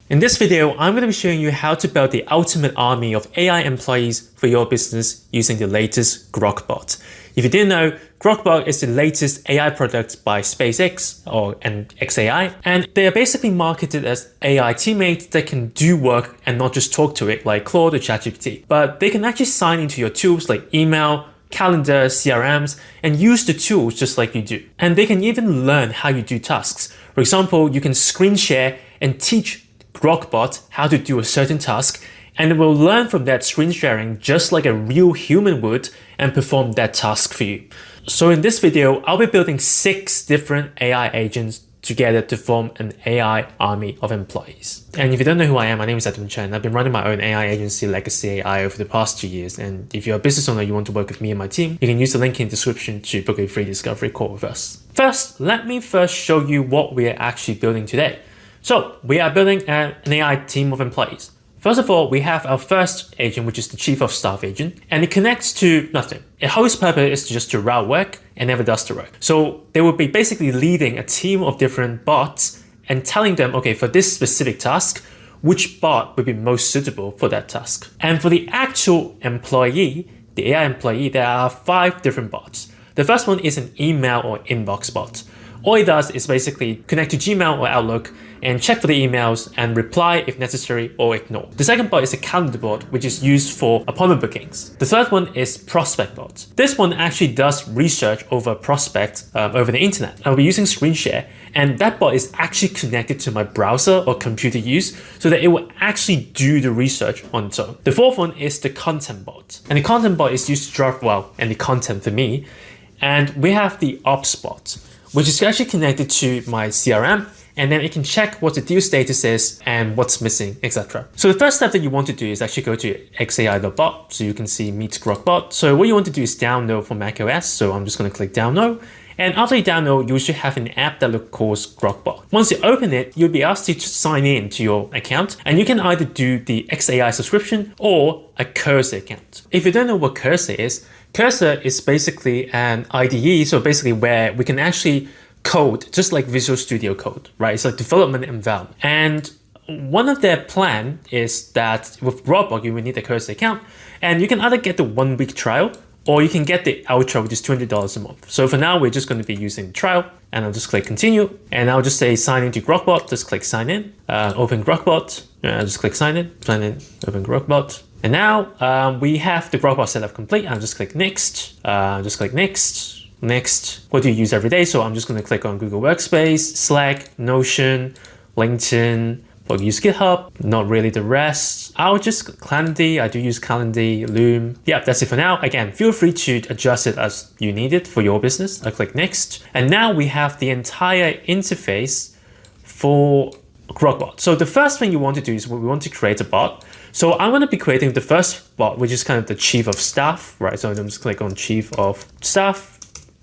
In this video, I'm going to be showing you how to build the ultimate army of AI employees for your business using the latest Grok Bot. If you didn't know, Grok Bot is the latest AI product by SpaceX and XAI, and they are basically marketed as AI teammates that can do work and not just talk to it like Claude or ChatGPT, but they can actually sign into your tools like email, calendar, CRMs, and use the tools just like you do. And they can even learn how you do tasks. For example, you can screen share and teach Grok Bot how to do a certain task, and it will learn from that screen sharing just like a real human would and perform that task for you. So in this video, I'll be building 6 different AI agents together to form an AI army of employees. And if you don't know who I am, my name is Edwin Chen. I've been running my own AI agency, Legacy AI, over the past 2 years. And if you're a business owner, you want to work with me and my team, you can use the link in the description to book a free discovery call with us. First, let me show you what we are actually building today. So we are building an AI team of employees. First of all, we have our first agent, which is the Chief of Staff agent, and it connects to nothing. Its whole purpose is just to route work and never does the work. So they will be basically leading a team of different bots and telling them, okay, for this specific task, which bot would be most suitable for that task. And for the actual employee, the AI employee, there are 5 different bots. The first one is an email or inbox bot. All it does is basically connect to Gmail or Outlook and check for the emails and reply if necessary or ignore. The second bot is a calendar bot, which is used for appointment bookings. The third one is prospect bot. This one actually does research over prospects over the internet. I'll be using screen share, and that bot is actually connected to my browser or computer use so that it will actually do the research on its own. The fourth one is the content bot, and the content bot is used to draft and the content for me. And we have the ops bot, which is actually connected to my CRM, and then it can check what the deal status is and what's missing, etc. So the first step that you want to do is actually go to xai.bot, so you can see Meet Grok Bot. So what you want to do is download for macOS, so I'm just going to click download. And after you download, you should have an app that looks called Grok Bot. Once you open it, you'll be asked to sign in to your account, and you can either do the XAI subscription or a Cursor account. If you don't know what Cursor is basically an IDE, so basically where we can actually code just like Visual Studio Code, right? It's like development environment. And one of their plan is that with Grok Bot, you will need a Cursor account, and you can either get the 1-week trial or you can get the Ultra, which is $200 a month. So for now, we're just going to be using the trial, and I'll just click continue, and I'll just say sign into Grok Bot. Just click sign in, open Grok Bot. I'll just click sign in, open Grok Bot. And now we have the Grok Bot setup complete. I'll just click next, just click next. Next, what do you use every day? So I'm just going to click on Google Workspace, Slack, Notion, LinkedIn, or use GitHub, not really the rest. I'll just Calendly, I do use Calendly, Loom. Yeah, that's it for now. Again, feel free to adjust it as you need it for your business. I click next. And now we have the entire interface for Grok Bot. So the first thing you want to do is we want to create a bot. So I'm going to be creating the first bot, which is kind of the Chief of Staff, right? So I'm just click on Chief of Staff.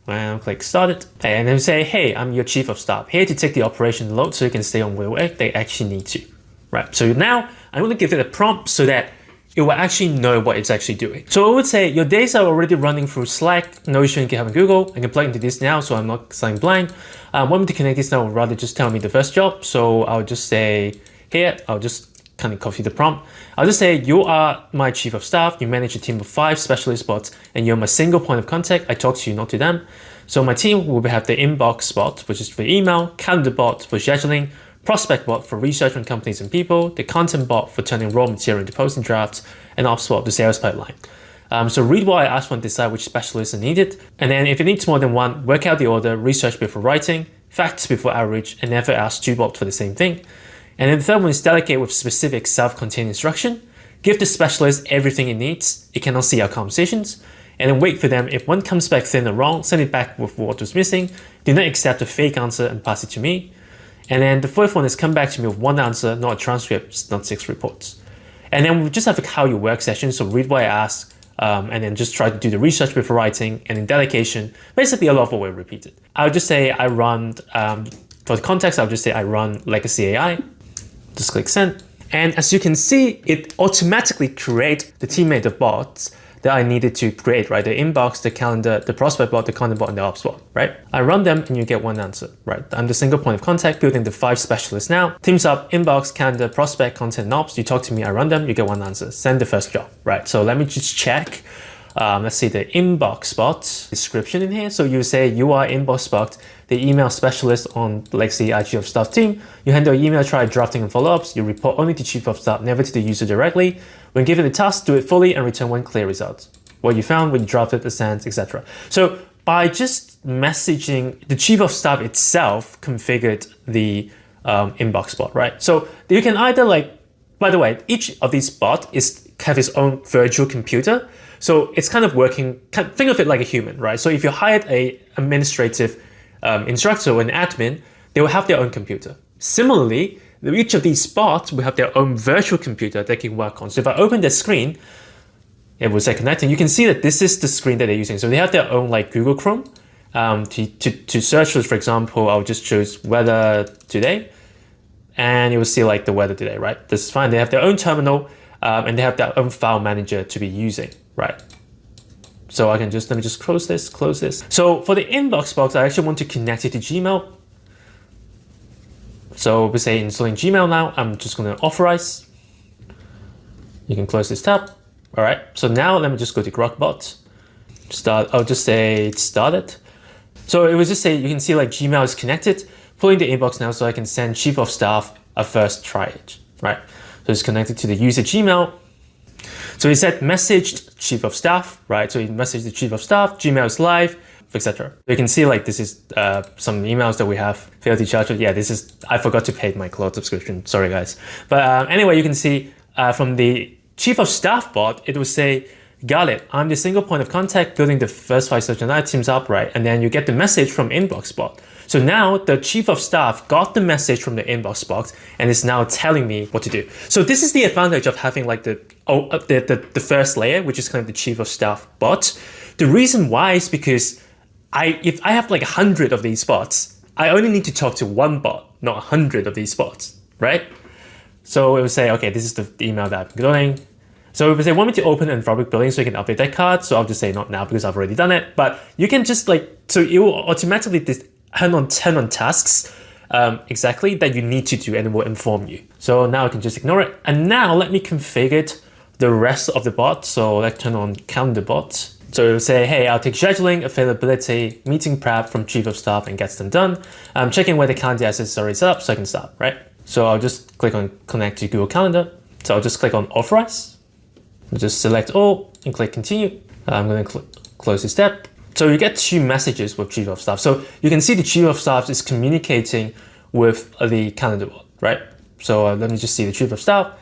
And click started, and then say, hey, I'm your Chief of Staff, here to take the operation load so you can stay on where they actually need to, right? So now I'm going to give it a prompt so that it will actually know what it's actually doing. So I would say your days are already running through Slack, Notion, GitHub, and Google. I can plug into this now, so I'm not starting blind. Want me to connect this now, or rather just tell me the first job. So I'll just say here, I'll just kind of copy the prompt. I'll just say, you are my Chief of Staff, you manage a team of 5 specialist bots, and you're my single point of contact. I talk to you, not to them. So my team will have the inbox bot, which is for email, calendar bot for scheduling, prospect bot for research on companies and people, the content bot for turning raw material into posting drafts, and ops bot, the sales pipeline. So read what I asked for and decide which specialists are needed. And then if it needs more than one, work out the order, research before writing, facts before outreach, and never ask 2 bots for the same thing. And then the third one is delegate with specific self-contained instruction. Give the specialist everything it needs. It cannot see our conversations. And then wait for them. If one comes back thin or wrong, send it back with what was missing. Do not accept a fake answer and pass it to me. And then the fourth one is come back to me with 1 answer, not a transcript, not 6 reports. And then we just have a how you work session. So read what I ask, and then just try to do the research before writing. And in delegation, basically a lot of what we repeated. I'll just say I run, for the context, I'll just say I run Legacy AI. Just click send. And as you can see, it automatically creates the teammate of bots that I needed to create, right? The inbox, the calendar, the prospect bot, the content bot, and the ops bot, right? I run them and you get one answer, right? I'm the single point of contact building the 5 specialists now. Teams up, inbox, calendar, prospect, content, and ops. You talk to me, I run them, you get one answer. Send the first job, right? So let me just check. Let's see the inbox bot description in here. So you say you are inbox bot, the email specialist on Legacy IG of Staff team. You handle email trial drafting and follow-ups. You report only to Chief of Staff, never to the user directly. When given the task, do it fully and return one clear result. What you found, when you drafted, the sense, etc. So by just messaging, the Chief of Staff itself configured the inbox bot, right? So you can either by the way, each of these bots have its own virtual computer. So it's kind of working, think of it like a human, right? So if you hired a administrative instructor or an admin, they will have their own computer. Similarly, each of these bots will have their own virtual computer they can work on. So if I open the screen, it will say connect, and you can see that this is the screen that they're using. So they have their own Google Chrome. To search for example, I'll just choose weather today, and you will see the weather today, right? This is fine. They have their own terminal, and they have their own file manager to be using, right? So I can let me just close this. So for the inbox box, I actually want to connect it to Gmail. So we say installing Gmail now. I'm just going to authorize. You can close this tab. All right. So now let me just go to Grok Bot. I'll just say it started. So it will just say, you can see Gmail is connected, pulling the inbox now so I can send Chief of Staff a first triage, right? So it's connected to the user Gmail. So he said messaged Chief of Staff, right? So he messaged the Chief of Staff, Gmail is live, etc. You can see this is some emails that we have failed to charge. Yeah, I forgot to pay my cloud subscription. Sorry guys. But anyway, you can see from the Chief of Staff bot, it will say, got it. I'm the single point of contact building the first 5 search and items up, right? And then you get the message from inbox bot. So now the Chief of Staff got the message from the inbox box and is now telling me what to do. So this is the advantage of having the first layer, which is kind of the Chief of Staff bot. The reason why is because if I have 100 of these bots, I only need to talk to one bot, not 100 of these bots, right? So it will say, okay, this is the email that I'm doing. So if they want me to open an fabric building so you can update that card, so I'll just say not now because I've already done it. But you can just so it will automatically turn on tasks exactly that you need to do, and it will inform you. So now I can just ignore it. And now let me configure the rest of the bot. So let's turn on calendar bot. So it will say, hey, I'll take scheduling, availability, meeting prep from Chief of Staff and gets them done. I'm checking where the calendar access is already set up so I can start, right? So I'll just click on connect to Google Calendar. So I'll just click on authorize. I'll just select all and click continue. I'm going to close this step. So you get 2 messages with Chief of Staff. So you can see the Chief of Staff is communicating with the calendar bot, right? So let me just see the Chief of Staff.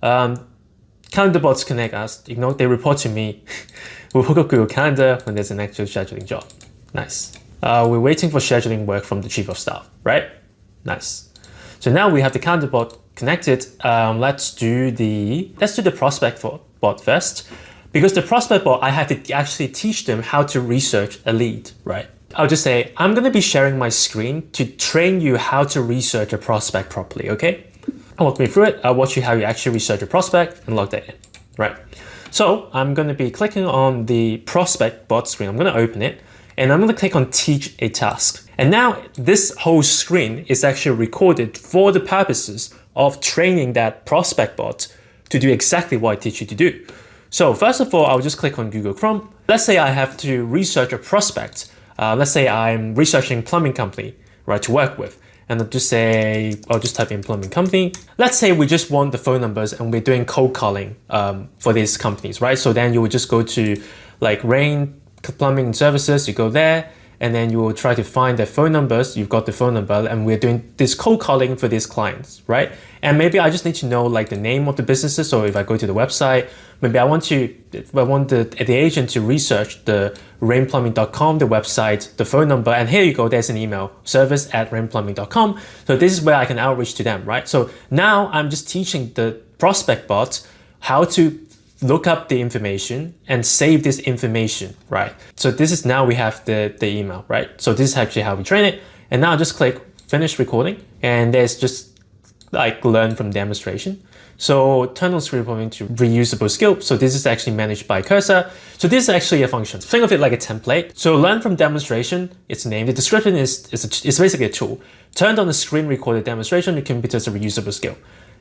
Calendar bots connect us. They report to me. We'll hook up Google Calendar when there's an actual scheduling job. Nice. We're waiting for scheduling work from the Chief of Staff, right? Nice. So now we have the calendar bot connected. Let's do the prospect bot first. Because the prospect bot, I have to actually teach them how to research a lead, right? I'll just say, I'm going to be sharing my screen to train you how to research a prospect properly, okay? Walk me through it. I'll watch you how you actually research a prospect and log that in, right? So I'm going to be clicking on the prospect bot screen. I'm going to open it and I'm going to click on teach a task. And now this whole screen is actually recorded for the purposes of training that prospect bot to do exactly what I teach you to do. So first of all, I'll just click on Google Chrome. Let's say I have to research a prospect. Let's say I'm researching plumbing company, right, to work with. And I'll just type in plumbing company. Let's say we just want the phone numbers and we're doing cold calling for these companies, right? So then you would just go to Rain Plumbing Services, you go there, and then you will try to find their phone numbers. You've got the phone number and we're doing this cold calling for these clients, right? And maybe I just need to know the name of the businesses. So if I go to the website, maybe I want the agent to research the rainplumbing.com, the website, the phone number, and here you go, there's an email, service@rainplumbing.com. So this is where I can outreach to them, right? So now I'm just teaching the prospect bot how to look up the information and save this information, right? So this is now we have the email, right? So this is actually how we train it. And now just click finish recording. And there's just like learn from demonstration. So turn on screen recording to reusable skill. So this is actually managed by cursor. So this is actually a function. Think of it like a template. So learn from demonstration, its name. The description is basically a tool. Turned on the screen recorded demonstration, the computer is a reusable skill.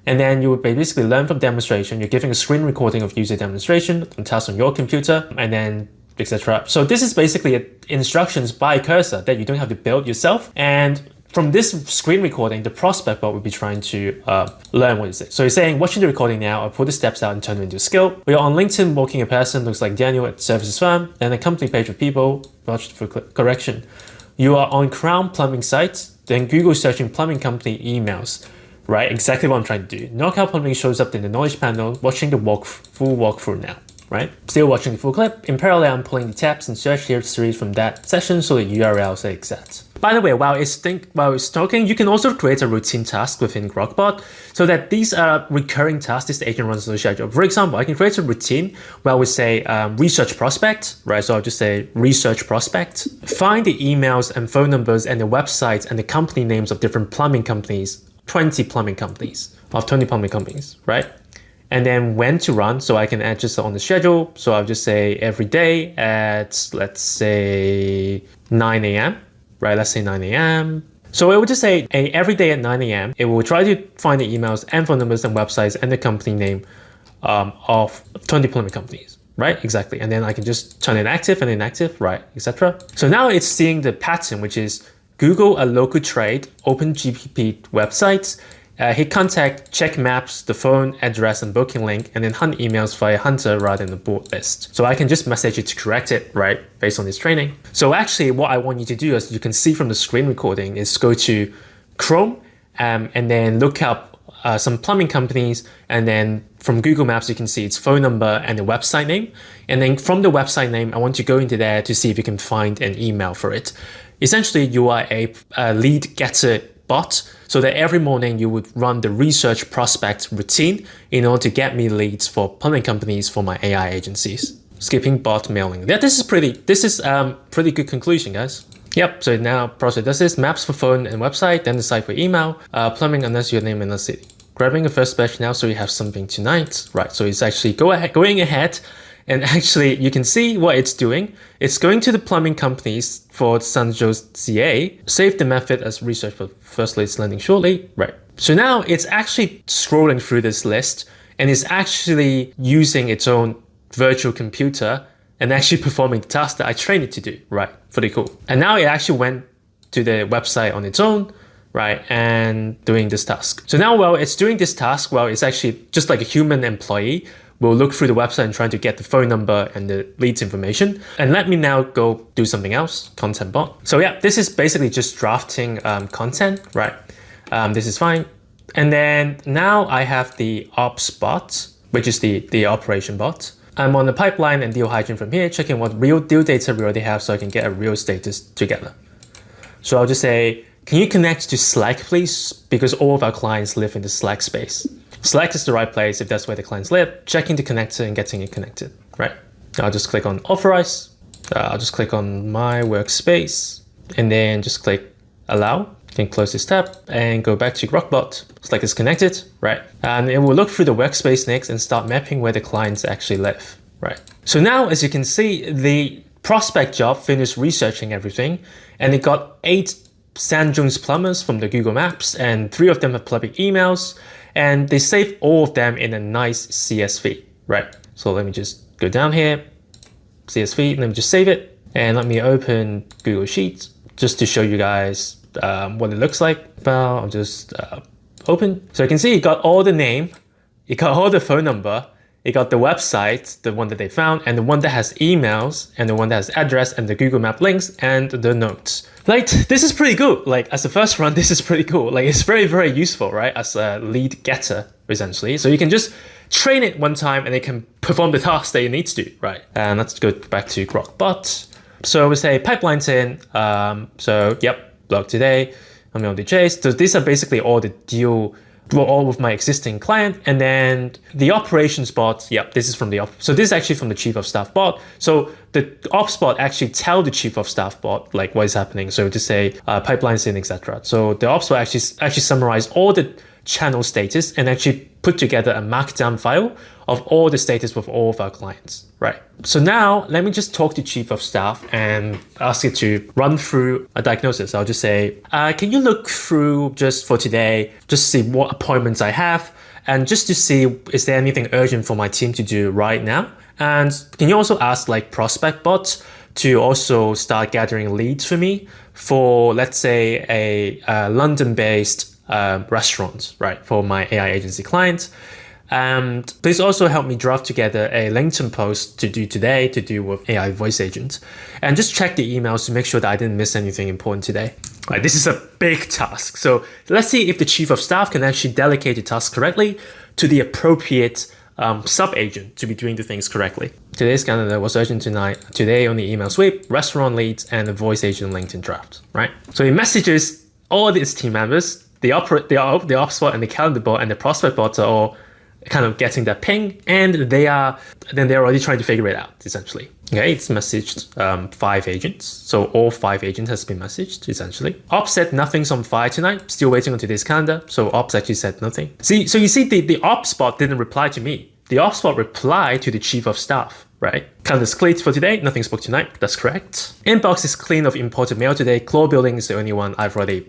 And then you would basically learn from demonstration. You're giving a screen recording of user demonstration on task on your computer, and then etc. So this is basically instructions by cursor that you don't have to build yourself. And from this screen recording, the prospect bot will be trying to learn what is it. So you're saying, watching the recording now, I'll pull the steps out and turn it into a skill. We are on LinkedIn walking a person, looks like Daniel at services firm, and a company page with people, watch for correction. You are on Crown Plumbing site, then Google searching plumbing company emails, right? Exactly what I'm trying to do. Knockout Plumbing shows up in the knowledge panel, watching the full walkthrough now. Right? Still watching the full clip. In parallel, I'm pulling the tabs and search history from that session so the URL say exact. By the way, while it's talking, you can also create a routine task within Grok Bot so that these are recurring tasks this agent runs on the schedule. For example, I can create a routine where we say research prospect, right? So I'll just say research prospect. Find the emails and phone numbers and the websites and the company names of different plumbing companies, 20 plumbing companies, right? And then when to run, so I can add just on the schedule. So I'll just say every day at, let's say 9 a.m., right? Let's say 9 a.m. So it will just say every day at 9 a.m. It will try to find the emails and phone numbers and websites and the company name of 20 plumbing companies, right? Exactly. And then I can just turn it active and inactive, right? Etc. So now it's seeing the pattern, which is Google a local trade, open GPP websites, hit contact, check maps, the phone, address, and booking link, and then hunt emails via Hunter rather than the board list. So I can just message it to correct it, right, based on this training. So actually what I want you to do, as you can see from the screen recording, is go to Chrome and then look up some plumbing companies, and then from Google Maps you can see its phone number and the website name. And then from the website name, I want to go into there to see if you can find an email for it. Essentially, you are a lead getter bot, so that every morning you would run the research prospect routine in order to get me leads for plumbing companies for my AI agencies. Skipping bot mailing. Yeah, this is pretty good conclusion, guys. Yep, so now prospect does this, maps for phone and website, then the site for email, plumbing unless your name and the city. Grabbing a first batch now so you have something tonight. Right, so it's actually going ahead. And actually, you can see what it's doing. It's going to the plumbing companies for Sanzhou's CA, save the method as research, but firstly, it's landing shortly. Right. So now it's actually scrolling through this list and it's actually using its own virtual computer and actually performing the task that I trained it to do. Right. Pretty cool. And now it actually went to the website on its own, right, and doing this task. So now while it's doing this task, well, it's actually just like a human employee. We'll look through the website and try to get the phone number and the leads information. And let me now go do something else, content bot. So yeah, this is basically just drafting content, right? This is fine. And then now I have the ops bot, which is the operation bot. I'm on the pipeline and deal hygiene from here, checking what real deal data we already have so I can get a real status together. So I'll just say, can you connect to Slack, please? Because all of our clients live in the Slack space. Slack is the right place if that's where the clients live, checking the connector and getting it connected, right? I'll just click on authorize. I'll just click on my workspace and then just click allow. You can close this tab and go back to Grok Bot. Slack is connected, right? And it will look through the workspace next and start mapping where the clients actually live, right? So now, as you can see, the prospect job finished researching everything and it got 8 Sanjung's plumbers from the Google Maps and 3 of them have public emails. And they save all of them in a nice CSV, right? So let me just go down here, CSV, let me just save it. And let me open Google Sheets just to show you guys what it looks like. Well, I'll just open. So you can see it got all the name, it got all the phone number, it got the website, the one that they found, and the one that has emails, and the one that has address, and the Google Map links, and the notes. Like, this is pretty good. Like, as a first run, this is pretty cool. Like, it's very, very useful, right? As a lead getter, essentially. So you can just train it one time and it can perform the task that you need to do, right? And let's go back to Grok Bot. So we say pipelines in. So, yep, blog today. I'm on the chase. So these are basically all the deal, all with my existing client. And then the operations bot, yep, this is from the ops. So this is actually from the chief of staff bot. So the ops bot actually tell the chief of staff bot like what is happening. So to say pipelines in, etc. So the ops bot actually summarize all the channel status and actually put together a markdown file of all the status with all of our clients, right? So now let me just talk to Chief of Staff and ask it to run through a diagnosis. I'll just say, can you look through just for today, just see what appointments I have, and just to see, is there anything urgent for my team to do right now? And can you also ask like Prospect Bot to also start gathering leads for me for, let's say, a London-based restaurant, right, for my AI agency clients. And please also help me draft together a LinkedIn post to do today to do with AI voice agent. And just check the emails to make sure that I didn't miss anything important today. Right, this is a big task. So let's see if the Chief of Staff can actually delegate the task correctly to the appropriate sub-agent to be doing the things correctly. Today's calendar was urgent tonight. Today only email sweep, restaurant leads, and the voice agent LinkedIn draft, right? So it messages all these team members, the ops bot and the calendar bot and the prospect bot are all kind of getting that ping, and they're already trying to figure it out, essentially. Okay, it's messaged 5 agents. So all 5 agents has been messaged, essentially. Ops said nothing's on fire tonight, still waiting on today's calendar. So Ops actually said nothing. So you see the Ops bot didn't reply to me. The Ops bot replied to the Chief of Staff, right? Calendar's cleared for today, nothing's booked tonight, that's correct. Inbox is clean of imported mail today. Claw building is the only one I've already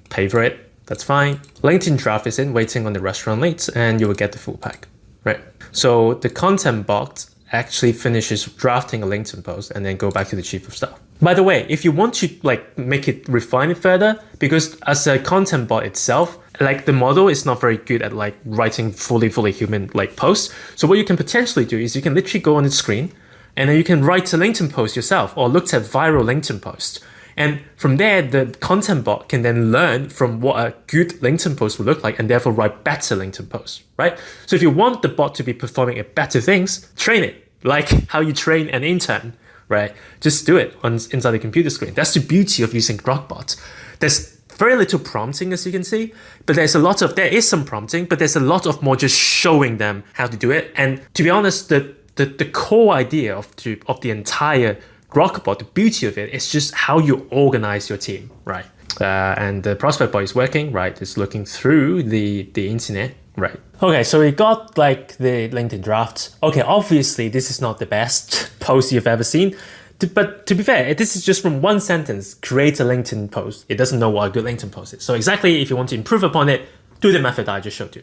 paid for it. That's fine. LinkedIn draft is in, waiting on the restaurant leads, and you will get the full pack, right? So the content bot actually finishes drafting a LinkedIn post and then go back to the Chief of Staff. By the way, if you want to make it refine it further, because as a content bot itself, the model is not very good at writing fully human posts. So what you can potentially do is you can literally go on the screen and then you can write a LinkedIn post yourself or look at viral LinkedIn post. And from there, the content bot can then learn from what a good LinkedIn post would look like and therefore write better LinkedIn posts, right? So if you want the bot to be performing at better things, train it like how you train an intern, right? Just do it inside the computer screen. That's the beauty of using Grok Bot. There's very little prompting, as you can see, but there is some prompting, but there's a lot of more just showing them how to do it. And to be honest, the core idea of the entire Grok Bot, the beauty of it is just how you organize your team, right? And the prospect bot is working, right? It's looking through the internet, right? Okay, so we got the LinkedIn draft. Okay, obviously this is not the best post you've ever seen, but to be fair, this is just from one sentence, create a LinkedIn post. It doesn't know what a good LinkedIn post is. So exactly, if you want to improve upon it, do the method I just showed you.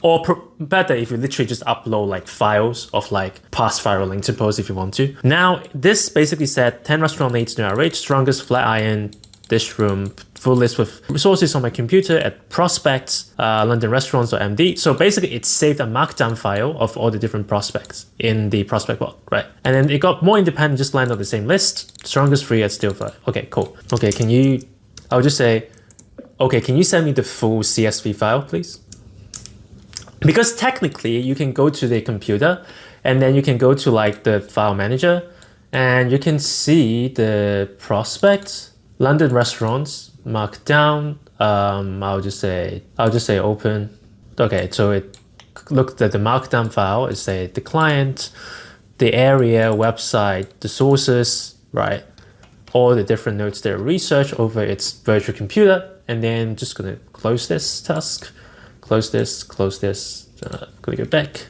Or better, if you literally just upload files of past viral LinkedIn posts if you want to. Now, this basically said 10 restaurant leads to RH, strongest flat iron, dish room, full list with resources on my computer at prospects, London restaurants or MD. So basically it saved a markdown file of all the different prospects in the prospect bot, right? And then it got more independent, just land on the same list, strongest 3 at still 5. Okay, cool. Okay, I'll just say, okay, can you send me the full CSV file, please? Because technically you can go to the computer and then you can go to the file manager and you can see the prospects, London restaurants, markdown. I'll just say open. Okay, so it looked at the markdown file. It say the client, the area, website, the sources, right? All the different notes there, research over its virtual computer, and then just gonna close this task. Close this, gonna go back.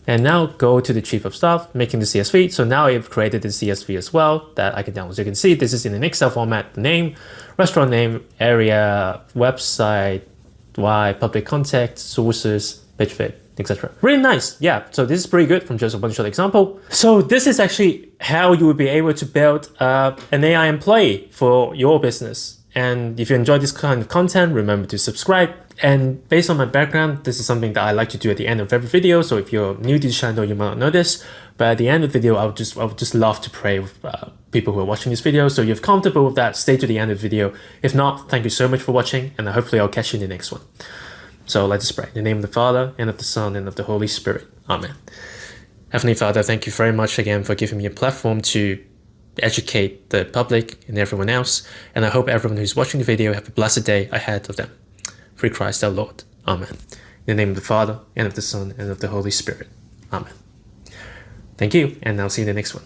And now go to the Chief of Staff, making the CSV. So now I've created the CSV as well that I can download. So you can see this is in an Excel format, the name, restaurant name, area, website, why, public contact, sources, page fit, etc. Really nice. Yeah, so this is pretty good from just a one-shot example. So this is actually how you will be able to build an AI employee for your business. And if you enjoy this kind of content, remember to subscribe. And based on my background, this is something that I like to do at the end of every video. So if you're new to the channel, you might not know this, but at the end of the video, I would just love to pray with people who are watching this video. So if you're comfortable with that, stay to the end of the video. If not, thank you so much for watching, and hopefully I'll catch you in the next one. So let us pray. In the name of the Father, and of the Son, and of the Holy Spirit. Amen. Heavenly Father, thank you very much again for giving me a platform to educate the public and everyone else. And I hope everyone who's watching the video have a blessed day ahead of them. Through Christ our Lord. Amen. In the name of the Father, and of the Son, and of the Holy Spirit. Amen. Thank you, and I'll see you in the next one.